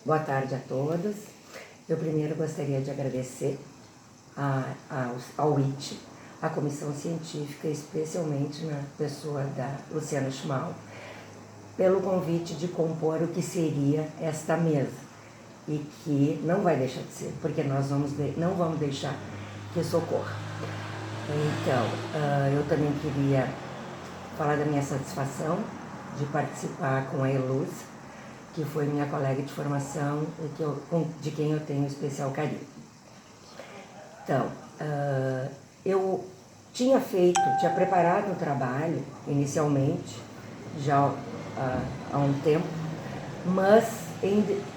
Boa tarde a todos. Eu primeiro gostaria de agradecer ao IT, à Comissão Científica, especialmente na pessoa da Luciana Schmal, pelo convite de compor o que seria esta mesa e que não vai deixar de ser, porque nós não vamos deixar que isso ocorra. Então, eu também queria falar da minha satisfação de participar com a Eluz, que foi minha colega de formação e de quem eu tenho especial carinho. Então, eu tinha preparado um trabalho inicialmente, já há um tempo, mas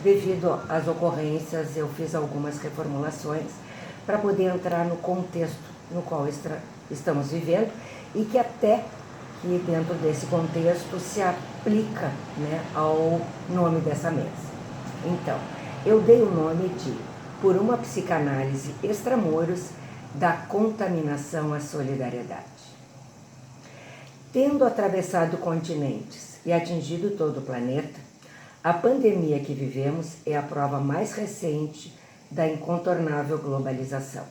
devido às ocorrências eu fiz algumas reformulações para poder entrar no contexto no qual estamos vivendo e que até que dentro desse contexto se aplica, né, ao nome dessa mesa. Então, eu dei o nome de Por uma psicanálise extramuros da contaminação à solidariedade. Tendo atravessado continentes e atingido todo o planeta, a pandemia que vivemos é a prova mais recente da incontornável globalização.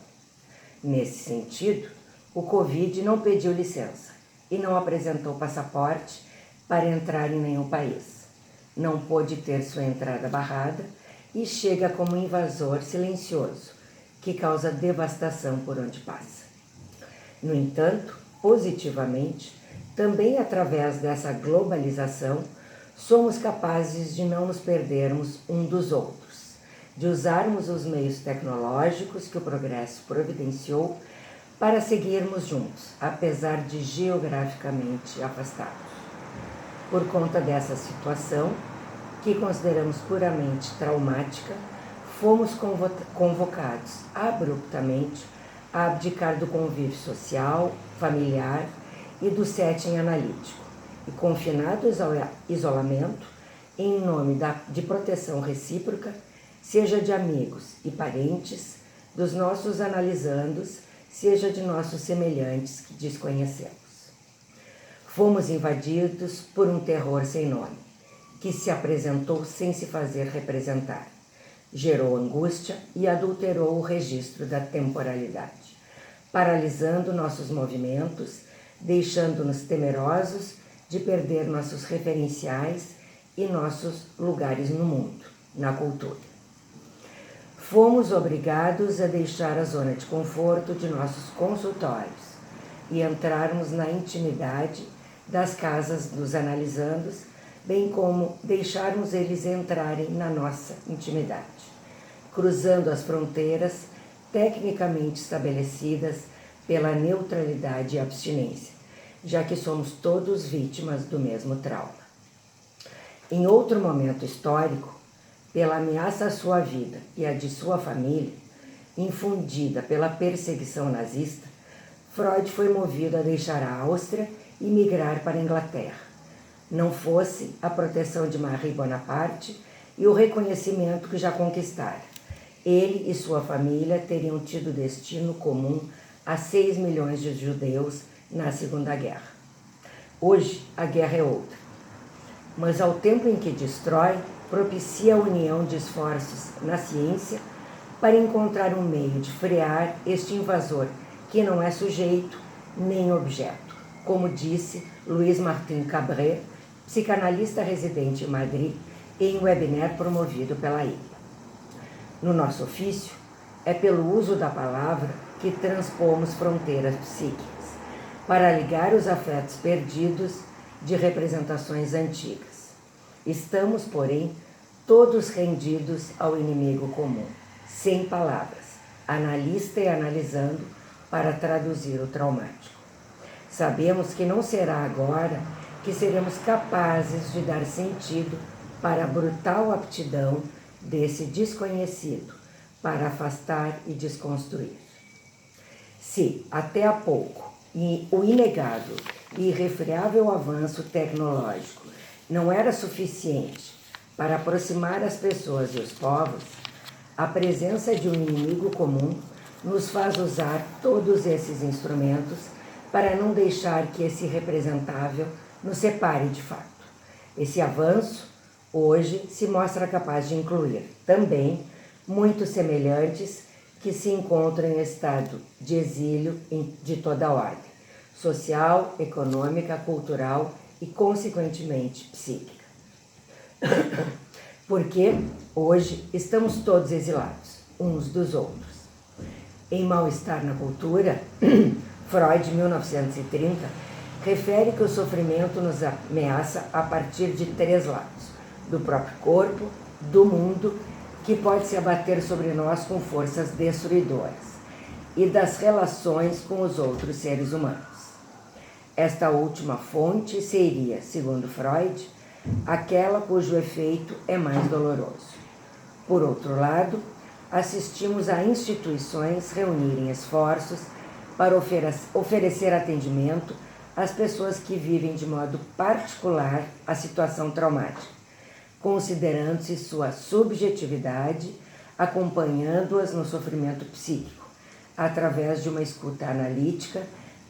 Nesse sentido, o Covid não pediu licença e não apresentou passaporte para entrar em nenhum país. Não pôde ter sua entrada barrada e chega como um invasor silencioso que causa devastação por onde passa. No entanto, positivamente, também através dessa globalização, somos capazes de não nos perdermos um dos outros, de usarmos os meios tecnológicos que o progresso providenciou para seguirmos juntos, apesar de geograficamente afastados. Por conta dessa situação, que consideramos puramente traumática, fomos convocados abruptamente a abdicar do convívio social, familiar e do setting analítico, e confinados ao isolamento, em nome de proteção recíproca, seja de amigos e parentes, dos nossos analisandos, seja de nossos semelhantes que desconhecemos. Fomos invadidos por um terror sem nome, que se apresentou sem se fazer representar, gerou angústia e adulterou o registro da temporalidade, paralisando nossos movimentos, deixando-nos temerosos de perder nossos referenciais e nossos lugares no mundo, na cultura. Fomos obrigados a deixar a zona de conforto de nossos consultórios e entrarmos na intimidade das casas dos analisandos, bem como deixarmos eles entrarem na nossa intimidade, cruzando as fronteiras tecnicamente estabelecidas pela neutralidade e abstinência, já que somos todos vítimas do mesmo trauma. Em outro momento histórico, pela ameaça à sua vida e à de sua família, infundida pela perseguição nazista, Freud foi movido a deixar a Áustria e migrar para a Inglaterra. Não fosse a proteção de Marie Bonaparte e o reconhecimento que já conquistara. Ele e sua família teriam tido destino comum a 6 milhões de judeus na Segunda Guerra. Hoje, a guerra é outra. Mas ao tempo em que destrói, propicia a união de esforços na ciência para encontrar um meio de frear este invasor que não é sujeito nem objeto, como disse Luiz Martin Cabré, psicanalista residente em Madrid, em um webinar promovido pela ilha. No nosso ofício, é pelo uso da palavra que transpomos fronteiras psíquicas, para ligar os afetos perdidos de representações antigas. Estamos, porém, todos rendidos ao inimigo comum, sem palavras, analista e analisando para traduzir o traumático. Sabemos que não será agora que seremos capazes de dar sentido para a brutal aptidão desse desconhecido para afastar e desconstruir. Se, até há pouco, o inegável e irrefreável avanço tecnológico não era suficiente para aproximar as pessoas e os povos, a presença de um inimigo comum nos faz usar todos esses instrumentos para não deixar que esse representável nos separe de fato. Esse avanço hoje se mostra capaz de incluir também muitos semelhantes que se encontram em estado de exílio de toda ordem, social, econômica, cultural e, consequentemente, psíquica. Porque hoje estamos todos exilados, uns dos outros. Em Mal-Estar na Cultura, Freud, 1930, refere que o sofrimento nos ameaça a partir de 3 lados: do próprio corpo, do mundo, que pode se abater sobre nós com forças destruidoras, e das relações com os outros seres humanos. Esta última fonte seria, segundo Freud, aquela cujo efeito é mais doloroso. Por outro lado, assistimos a instituições reunirem esforços para oferecer atendimento às pessoas que vivem de modo particular a situação traumática, considerando-se sua subjetividade, acompanhando-as no sofrimento psíquico, através de uma escuta analítica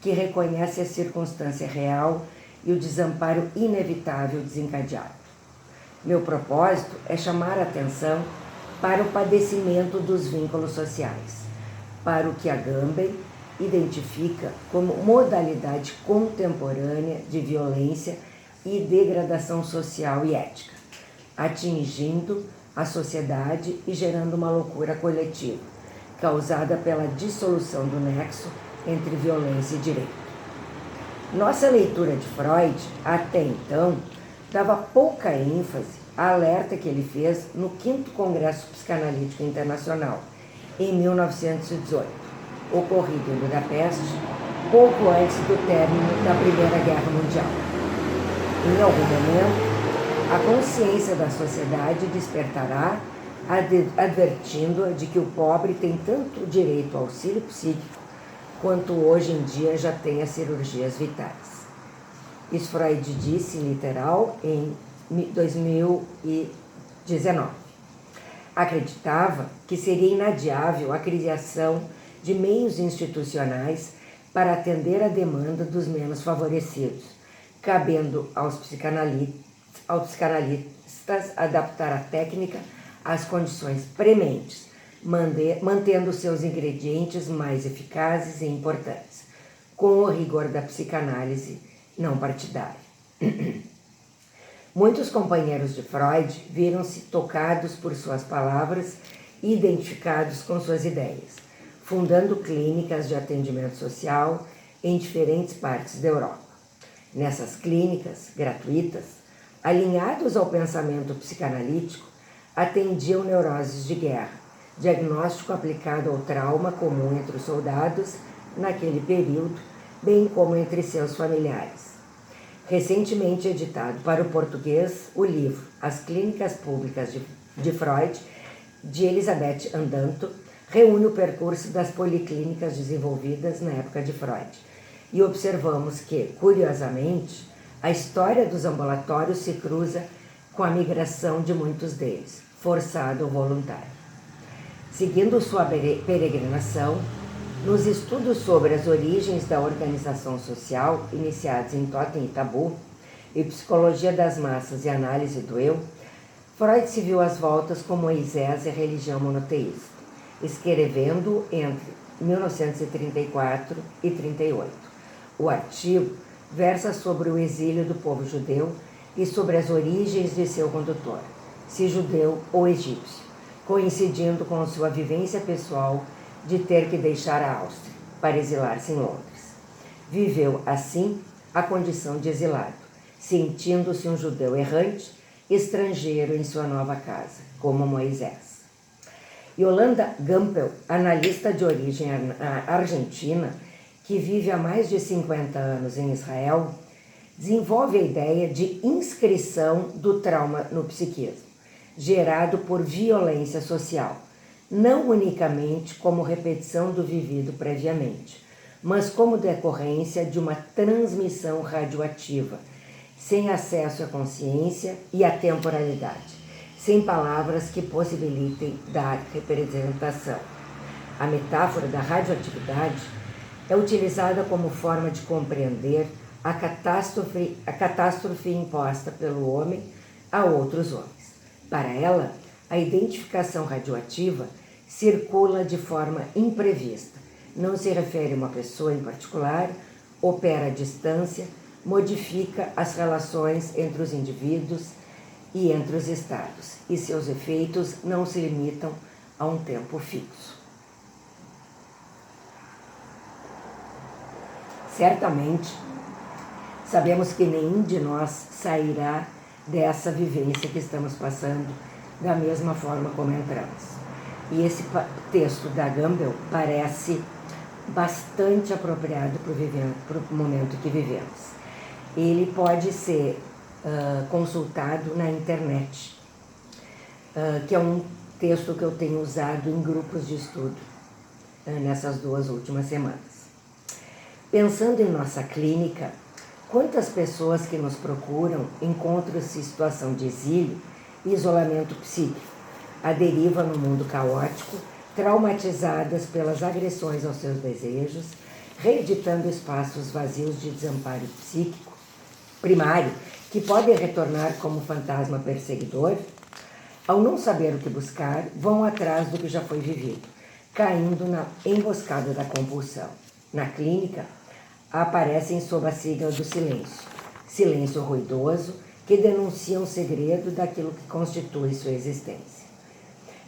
que reconhece a circunstância real e o desamparo inevitável desencadeado. Meu propósito é chamar a atenção para o padecimento dos vínculos sociais, para o que Agamben identifica como modalidade contemporânea de violência e degradação social e ética, atingindo a sociedade e gerando uma loucura coletiva, causada pela dissolução do nexo entre violência e direito. Nossa leitura de Freud, até então, dava pouca ênfase à alerta que ele fez no 5º Congresso Psicanalítico Internacional, em 1918, ocorrido em Budapeste, pouco antes do término da Primeira Guerra Mundial. Em algum momento, a consciência da sociedade despertará, advertindo-a de que o pobre tem tanto direito ao auxílio psíquico quanto hoje em dia já tem as cirurgias vitais. Isso Freud disse, literal, em 2019. Acreditava que seria inadiável a criação de meios institucionais para atender a demanda dos menos favorecidos, cabendo aos psicanalistas adaptar a técnica às condições prementes, mantendo seus ingredientes mais eficazes e importantes, com o rigor da psicanálise não partidária. Muitos companheiros de Freud viram-se tocados por suas palavras e identificados com suas ideias, fundando clínicas de atendimento social em diferentes partes da Europa. Nessas clínicas gratuitas, alinhados ao pensamento psicanalítico, atendiam neuroses de guerra, diagnóstico aplicado ao trauma comum entre os soldados naquele período, bem como entre seus familiares. Recentemente editado para o português o livro As Clínicas Públicas de Freud, de Elisabeth Andanto, reúne o percurso das policlínicas desenvolvidas na época de Freud. E observamos que, curiosamente, a história dos ambulatórios se cruza com a migração de muitos deles, forçado ou voluntário. Seguindo sua peregrinação, nos estudos sobre as origens da organização social, iniciados em Totem e Tabu, e Psicologia das Massas e Análise do Eu, Freud se viu às voltas com Moisés e a religião monoteísta, escrevendo entre 1934 e 38. O artigo versa sobre o exílio do povo judeu e sobre as origens de seu condutor, se judeu ou egípcio, coincidindo com sua vivência pessoal de ter que deixar a Áustria para exilar-se em Londres. Viveu, assim, a condição de exilado, sentindo-se um judeu errante, estrangeiro em sua nova casa, como Moisés. Yolanda Gampel, analista de origem argentina, que vive há mais de 50 anos em Israel, desenvolve a ideia de inscrição do trauma no psiquismo, gerado por violência social, não unicamente como repetição do vivido previamente, mas como decorrência de uma transmissão radioativa, sem acesso à consciência e à temporalidade, sem palavras que possibilitem dar representação. A metáfora da radioatividade é utilizada como forma de compreender a catástrofe imposta pelo homem a outros homens. Para ela, a identificação radioativa circula de forma imprevista, não se refere a uma pessoa em particular, opera à distância, modifica as relações entre os indivíduos e entre os estados, e seus efeitos não se limitam a um tempo fixo. Certamente, sabemos que nenhum de nós sairá dessa vivência que estamos passando da mesma forma como entramos. E esse texto da Gamble parece bastante apropriado para o momento que vivemos. Ele pode ser consultado na internet, que é um texto que eu tenho usado em grupos de estudo nessas 2 últimas semanas. Pensando em nossa clínica, quantas pessoas que nos procuram encontram-se em situação de exílio e isolamento psíquico, à deriva no mundo caótico, traumatizadas pelas agressões aos seus desejos, reeditando espaços vazios de desamparo psíquico primário, que podem retornar como fantasma perseguidor? Ao não saber o que buscar, vão atrás do que já foi vivido, caindo na emboscada da compulsão. Na clínica, aparecem sob a sigla do silêncio, silêncio ruidoso que denuncia um segredo daquilo que constitui sua existência.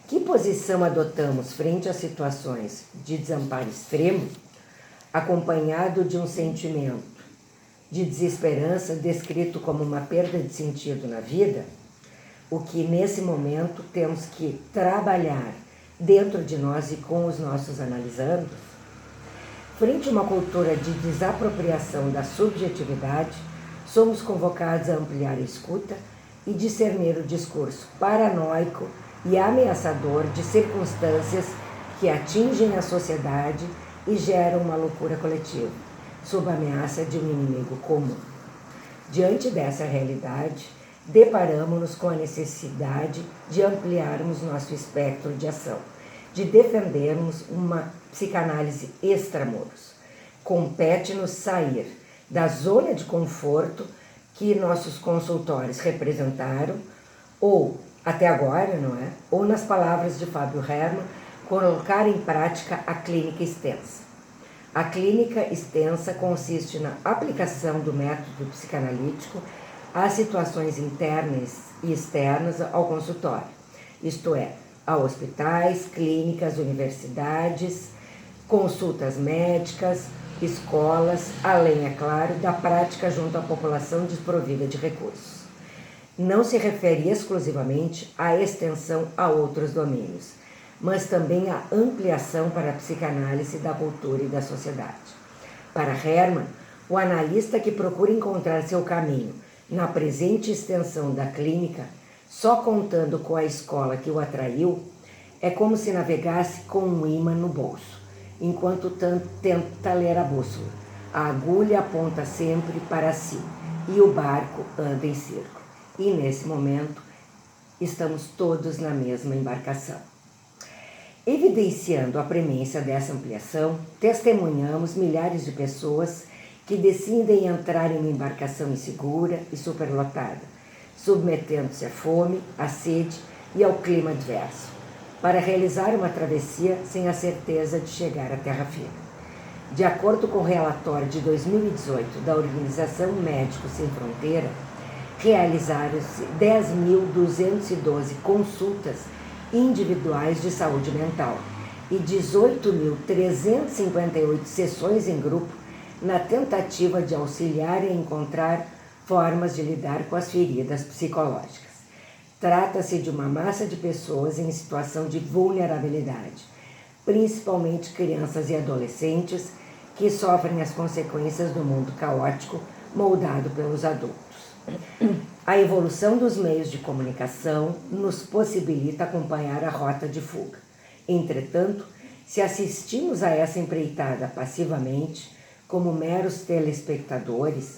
Que posição adotamos frente a situações de desamparo extremo, acompanhado de um sentimento de desesperança descrito como uma perda de sentido na vida? O que nesse momento temos que trabalhar dentro de nós e com os nossos analisandos? Frente a uma cultura de desapropriação da subjetividade, somos convocados a ampliar a escuta e discernir o discurso paranoico e ameaçador de circunstâncias que atingem a sociedade e geram uma loucura coletiva, sob a ameaça de um inimigo comum. Diante dessa realidade, deparamos-nos com a necessidade de ampliarmos nosso espectro de ação, de defendermos uma psicanálise extramuros. Compete-nos sair da zona de conforto que nossos consultórios representaram, ou, até agora, não é? Ou, nas palavras de Fábio Herman, colocar em prática a clínica extensa. A clínica extensa consiste na aplicação do método psicanalítico às situações internas e externas ao consultório, isto é, a hospitais, clínicas, universidades, consultas médicas, escolas, além, é claro, da prática junto à população desprovida de recursos. Não se refere exclusivamente à extensão a outros domínios, mas também à ampliação para a psicanálise da cultura e da sociedade. Para Herman, o analista que procura encontrar seu caminho na presente extensão da clínica, só contando com a escola que o atraiu, é como se navegasse com um ímã no bolso, enquanto tenta ler a bússola. A agulha aponta sempre para si e o barco anda em círculo. E nesse momento, estamos todos na mesma embarcação. Evidenciando a premência dessa ampliação, testemunhamos milhares de pessoas que decidem entrar em uma embarcação insegura e superlotada, submetendo-se à fome, à sede e ao clima adverso, para realizar uma travessia sem a certeza de chegar à terra firme. De acordo com o relatório de 2018 da Organização Médicos Sem Fronteira, realizaram-se 10.212 consultas individuais de saúde mental e 18.358 sessões em grupo na tentativa de auxiliar e encontrar formas de lidar com as feridas psicológicas. Trata-se de uma massa de pessoas em situação de vulnerabilidade, principalmente crianças e adolescentes que sofrem as consequências do mundo caótico moldado pelos adultos. A evolução dos meios de comunicação nos possibilita acompanhar a rota de fuga. Entretanto, se assistimos a essa empreitada passivamente, como meros telespectadores,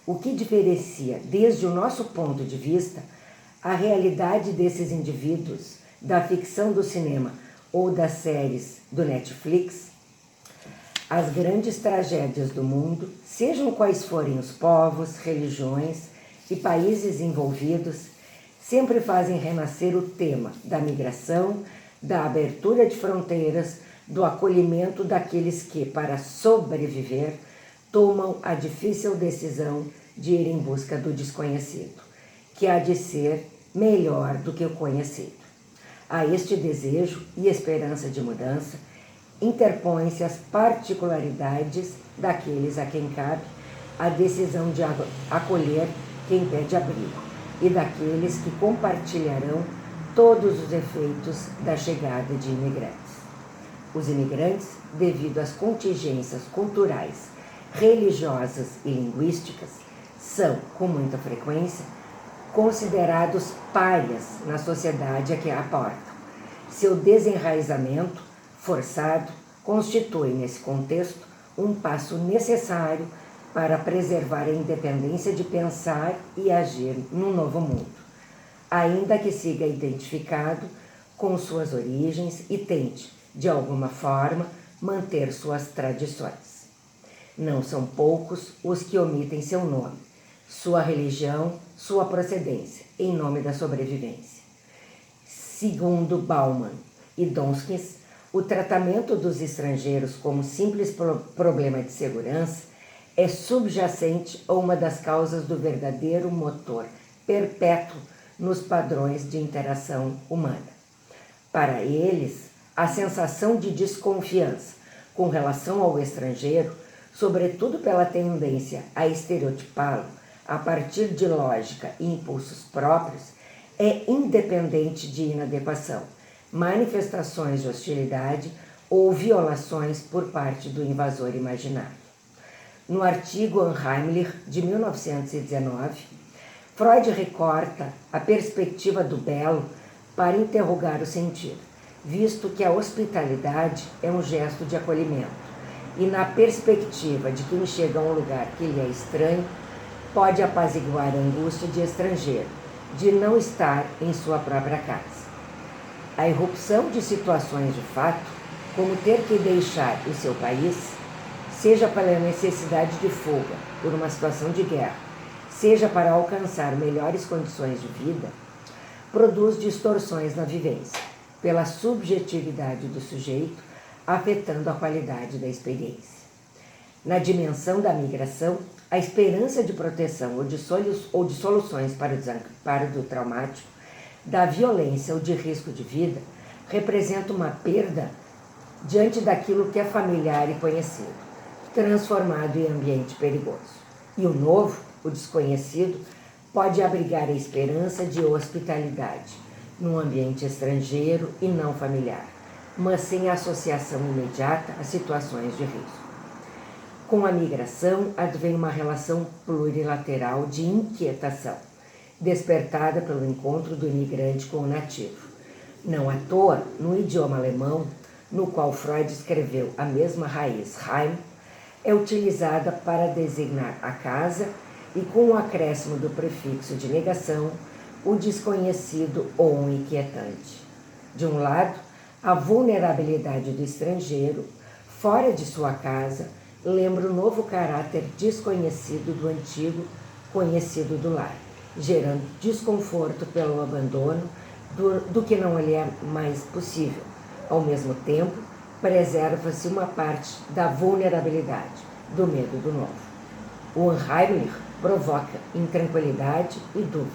o que diferencia, desde o nosso ponto de vista, a realidade desses indivíduos da ficção do cinema ou das séries do Netflix? As grandes tragédias do mundo, sejam quais forem os povos, religiões e países envolvidos, sempre fazem renascer o tema da migração, da abertura de fronteiras, do acolhimento daqueles que, para sobreviver, tomam a difícil decisão de ir em busca do desconhecido, que há de ser melhor do que o conhecido. A este desejo e esperança de mudança interpõem-se as particularidades daqueles a quem cabe a decisão de acolher quem pede abrigo e daqueles que compartilharão todos os efeitos da chegada de imigrantes. Os imigrantes, devido às contingências culturais, religiosas e linguísticas, são, com muita frequência, considerados párias na sociedade a que aportam. Seu desenraizamento forçado constitui, nesse contexto, um passo necessário para preservar a independência de pensar e agir num novo mundo, ainda que siga identificado com suas origens e tente, de alguma forma, manter suas tradições. Não são poucos os que omitem seu nome, sua religião, sua procedência, em nome da sobrevivência. Segundo Bauman e Donskis, o tratamento dos estrangeiros como simples problema de segurança é subjacente a uma das causas do verdadeiro motor perpétuo nos padrões de interação humana. Para eles, a sensação de desconfiança com relação ao estrangeiro, sobretudo pela tendência a estereotipá-lo a partir de lógica e impulsos próprios, é independente de inadequação, manifestações de hostilidade ou violações por parte do invasor imaginário. No artigo Unheimlich, de 1919, Freud recorta a perspectiva do belo para interrogar o sentido, visto que a hospitalidade é um gesto de acolhimento, e na perspectiva de quem chega a um lugar que lhe é estranho, pode apaziguar a angústia de estrangeiro, de não estar em sua própria casa. A irrupção de situações de fato, como ter que deixar o seu país, seja pela necessidade de fuga por uma situação de guerra, seja para alcançar melhores condições de vida, produz distorções na vivência, pela subjetividade do sujeito, afetando a qualidade da experiência. Na dimensão da migração, a esperança de proteção ou de soluções para o desamparo do traumático, da violência ou de risco de vida, representa uma perda diante daquilo que é familiar e conhecido, transformado em ambiente perigoso. E o novo, o desconhecido, pode abrigar a esperança de hospitalidade num ambiente estrangeiro e não familiar, mas sem associação imediata a situações de risco. Com a migração, advém uma relação plurilateral de inquietação, despertada pelo encontro do imigrante com o nativo. Não à toa, no idioma alemão, no qual Freud escreveu a mesma raiz, Heim, é utilizada para designar a casa e, com o acréscimo do prefixo de negação, o desconhecido ou um inquietante. De um lado, a vulnerabilidade do estrangeiro, fora de sua casa, lembra o novo caráter desconhecido do antigo conhecido do lar, gerando desconforto pelo abandono do que não lhe é mais possível. Ao mesmo tempo, preserva-se uma parte da vulnerabilidade, do medo do novo. O Unheimlich provoca intranquilidade e dúvida,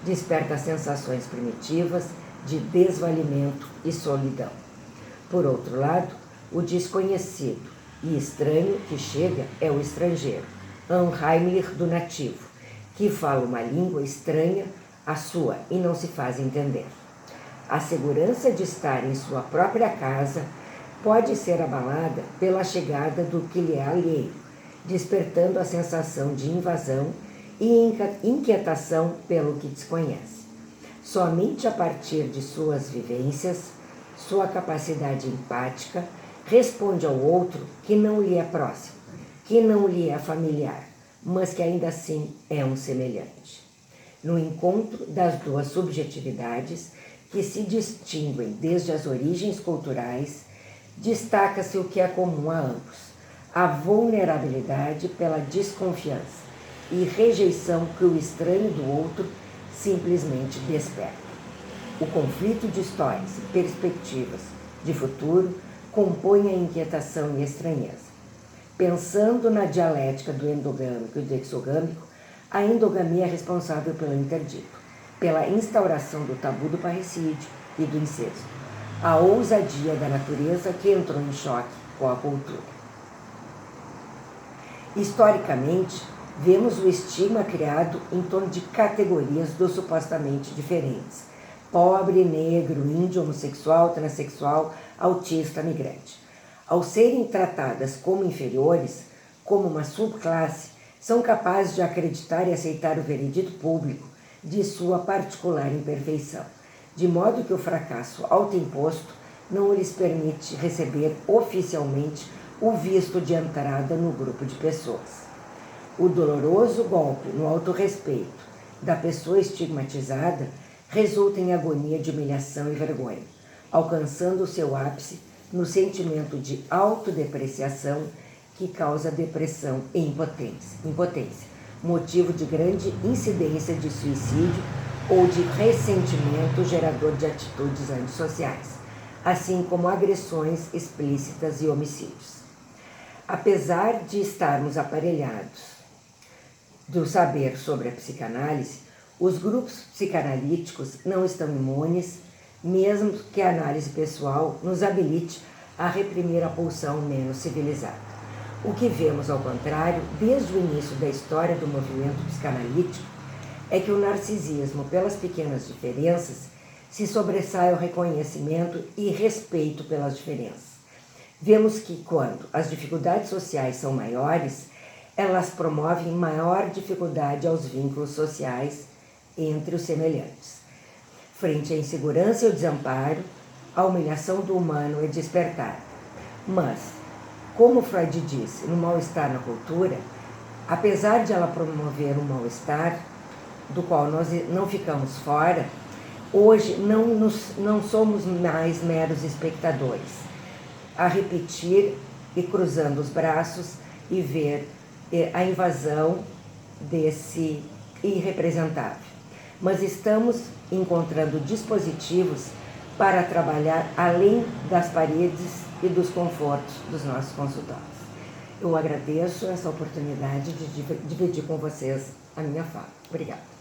desperta sensações primitivas de desvalimento e solidão. Por outro lado, o desconhecido e estranho que chega é o estrangeiro, Unheimlich do nativo, que fala uma língua estranha à sua e não se faz entender. A segurança de estar em sua própria casa pode ser abalada pela chegada do que lhe é alheio, despertando a sensação de invasão e inquietação pelo que desconhece. Somente a partir de suas vivências, sua capacidade empática responde ao outro que não lhe é próximo, que não lhe é familiar, mas que ainda assim é um semelhante. No encontro das duas subjetividades, que se distinguem desde as origens culturais, destaca-se o que é comum a ambos: a vulnerabilidade pela desconfiança e rejeição que o estranho do outro simplesmente desperta. O conflito de histórias e perspectivas de futuro compõe a inquietação e a estranheza. Pensando na dialética do endogâmico e do exogâmico, a endogamia é responsável pelo interdito, pela instauração do tabu do parricídio e do incesto, a ousadia da natureza que entrou em choque com a cultura. Historicamente, vemos o estigma criado em torno de categorias do supostamente diferentes: pobre, negro, índio, homossexual, transexual, autista, migrante. Ao serem tratadas como inferiores, como uma subclasse, são capazes de acreditar e aceitar o veredito público de sua particular imperfeição, de modo que o fracasso autoimposto não lhes permite receber oficialmente o visto de entrada no grupo de pessoas. O doloroso golpe no autorrespeito da pessoa estigmatizada resulta em agonia de humilhação e vergonha, alcançando o seu ápice no sentimento de autodepreciação que causa depressão e impotência, motivo de grande incidência de suicídio ou de ressentimento gerador de atitudes antissociais, assim como agressões explícitas e homicídios. Apesar de estarmos aparelhados do saber sobre a psicanálise, os grupos psicanalíticos não estão imunes, mesmo que a análise pessoal nos habilite a reprimir a pulsão menos civilizada. O que vemos, ao contrário, desde o início da história do movimento psicanalítico, é que o narcisismo, pelas pequenas diferenças, se sobressai ao reconhecimento e respeito pelas diferenças. Vemos que, quando as dificuldades sociais são maiores, elas promovem maior dificuldade aos vínculos sociais entre os semelhantes. Frente à insegurança e ao desamparo, a humilhação do humano é despertada. Mas, como Freud disse, no mal-estar na cultura, apesar de ela promover um mal-estar, do qual nós não ficamos fora, hoje não somos mais meros espectadores, a repetir e cruzando os braços e ver a invasão desse irrepresentável. Mas estamos encontrando dispositivos para trabalhar além das paredes e dos confortos dos nossos consultórios. Eu agradeço essa oportunidade de dividir com vocês a minha fala. Obrigada.